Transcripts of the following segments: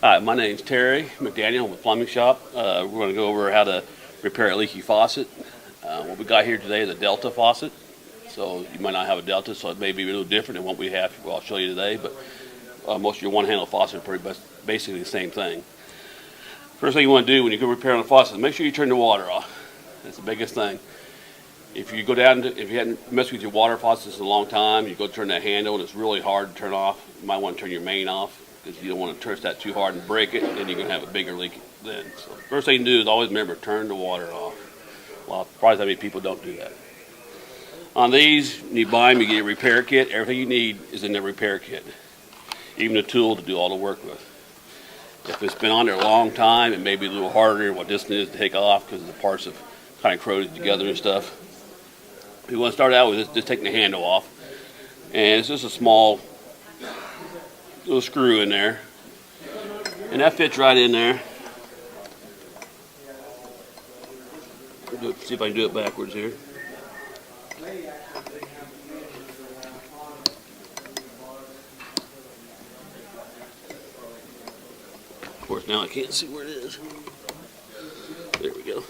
Hi, my name's Terry McDaniel with Plumbing Shop. We're going to go over how to repair a leaky faucet. What we got here today is a Delta faucet. So you might not have a Delta, so it may be a little different than what we have. Well, I'll show you today, but most of your one-handle faucets are pretty basically the same thing. First thing you want to do when you go repair on a faucet, make sure you turn the water off. That's the biggest thing. If you go down, if you hadn't messed with your water faucets in a long time, you go turn that handle and it's really hard to turn off. You might want to turn your main off because you don't want to turn that too hard and break it, and then you're going to have a bigger leak then. So first thing you do is always remember, turn the water off. Well, I'm surprised how many people don't do that. On these, when you buy them, you get a repair kit. Everything you need is in the repair kit, even the tool to do all the work with. If it's been on there a long time, it may be a little harder what this is to take off because the parts have kind of corroded together and stuff. If you want to start out with just taking the handle off, and it's just a small little screw in there, and that fits right in there. See if I can do it backwards here. Of course, now I can't see where it is. There we go.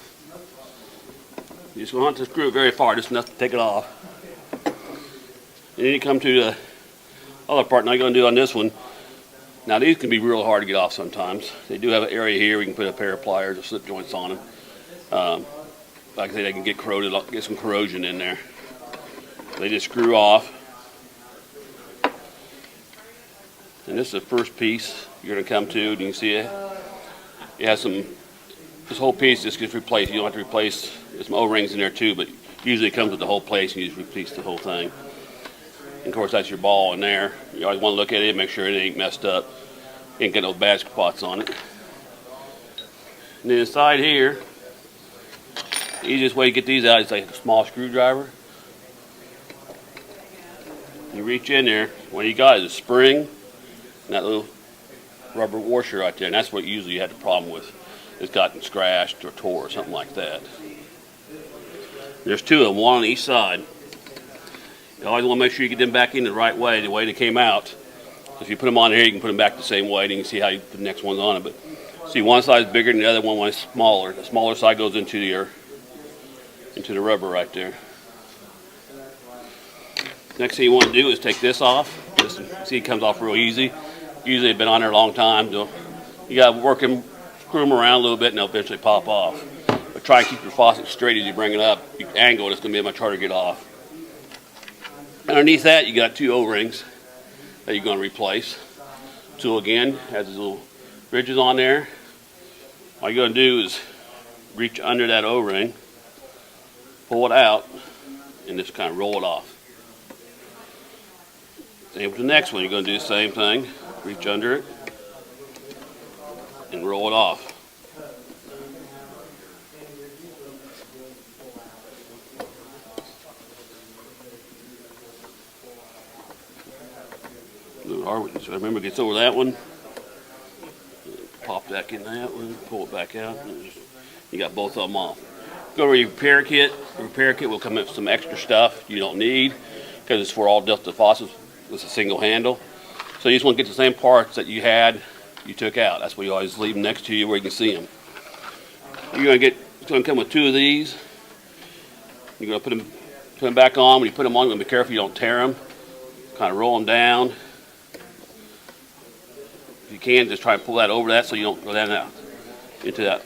You just want to screw it very far, just enough to take it off. And then you come to the other part. Now you're going to do on this one. Now these can be real hard to get off sometimes. They do have an area here we can put a pair of pliers or slip joints on them. Like I say, they can get corroded, get some corrosion in there. They just screw off. And this is the first piece you're going to come to. And you can see it. It has some. This whole piece just gets replaced. You don't have to replace. There's some O-rings in there too, but usually it comes with the whole place, and you just replace the whole thing. And of course, that's your ball in there. You always want to look at it, make sure it ain't messed up. Ain't got no bad spots on it. And then inside here, the easiest way to get these out is like a small screwdriver. You reach in there. What you got is a spring and that little rubber washer right there, and that's what usually you have the problem with. It's gotten scratched or tore or something like that. There's two of them, one on each side. You always want to make sure you get them back in the right way, the way they came out. If you put them on here, you can put them back the same way, and you can see how you put the next one's on it. But see, one side is bigger than the other one is smaller. The smaller side goes into the rubber right there. Next thing you want to do is take this off. Just see, it comes off real easy. Usually it's been on there a long time. So you got to work them, screw them around a little bit, and they'll eventually pop off. But try and keep your faucet straight as you bring it up. You angle it, it's going to be much harder to get off. Underneath that, you got two O-rings that you're going to replace. Tool again has these little ridges on there. All you're going to do is reach under that O-ring, pull it out, and just kind of roll it off. Same with the next one. You're going to do the same thing. Reach under it and roll it off. So remember, it gets over that one. Pop back in that one, pull it back out. And you got both of them off. Go to your repair kit. The repair kit will come with some extra stuff you don't need because it's for all Delta faucets. It's a single handle. So you just want to get the same parts that you took out. That's why you always leave them next to you where you can see them. You're going to it's going to come with two of these. You're going to put them back on. When you put them on, you're going to be careful you don't tear them. Kind of roll them down. If you can, just try and pull that over that so you don't go down out into that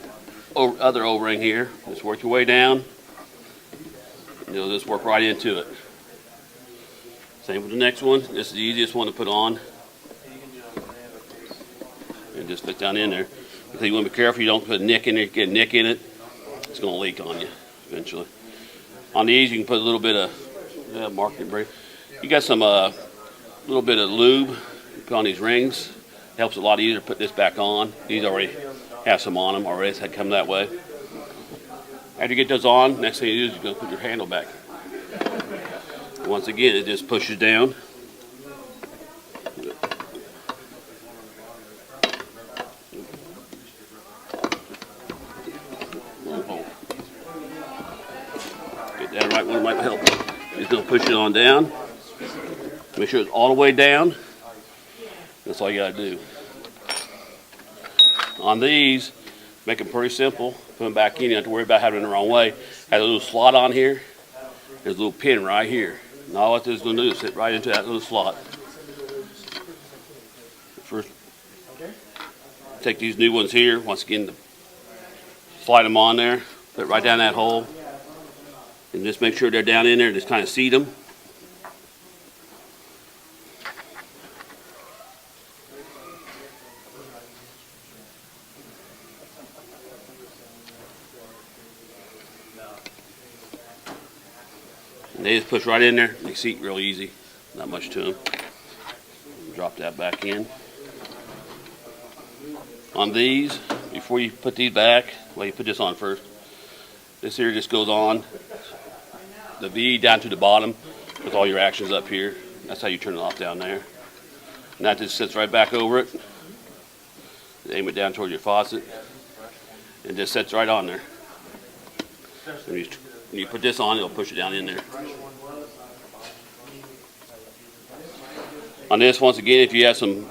other O-ring here. Just work your way down. And you'll just work right into it. Same with the next one. This is the easiest one to put on. And just fit down in there. Because you want to be careful you don't put a nick in there. Get a nick in it, it's going to leak on you eventually. On these, you can put a little bit of marking break. You got some little bit of lube you put on these rings. It helps a lot easier to put this back on. These already have some on them already. They come that way. After you get those on, next thing you do is you're going to put your handle back. Once again, it just pushes down. Get that right one might help. Just going to push it on down. Make sure it's all the way down. That's all you got to do. On these, make them pretty simple. Put them back in. You don't have to worry about having it the wrong way. Has a little slot on here. There's a little pin right here. And all what this is going to do is sit right into that little slot. First, take these new ones here. Once again, slide them on there. Put it right down that hole. And just make sure they're down in there. Just kind of seat them. And they just push right in there. They seat real easy. Not much to them. Drop that back in. On these, before you put these back, well, you put this on first. This here just goes on the V down to the bottom with all your actions up here. That's how you turn it off down there. And that just sits right back over it. Aim it down toward your faucet. And just sits right on there. When you put this on, it'll push it down in there. On this, once again, if you have some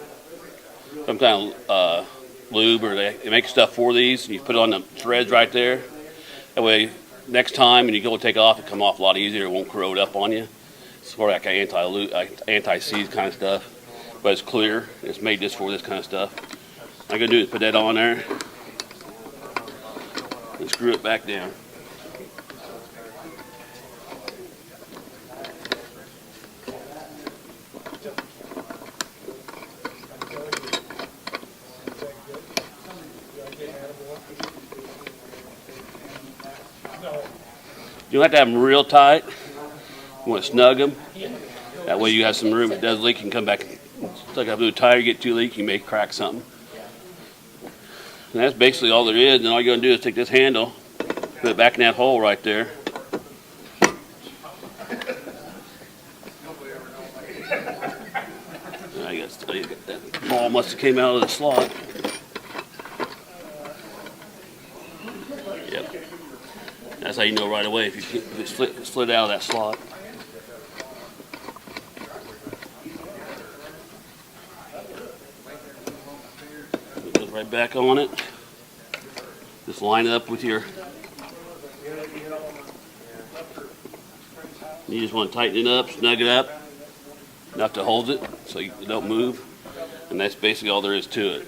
kind of lube, or they make stuff for these, and you put it on the threads right there. That way, next time when you go to take it off, it'll come off a lot easier. It won't corrode up on you. It's for that kind of anti-seize kind of stuff. But it's clear. It's made just for this kind of stuff. All I'm going to do is put that on there and screw it back down. You don't have to have them real tight. You want to snug them. That way you have some room. If it does leak, you can come back and stick up a little tighter. Get too leaky, you may crack something. And that's basically all there is. And all you're going to do is take this handle, put it back in that hole right there. I guess that ball must have came out of the slot. Yep. That's how you know right away if it slid out of that slot. Put it right back on it. Just line it up with your. You just want to tighten it up, snug it up, enough to hold it so you don't move. And that's basically all there is to it.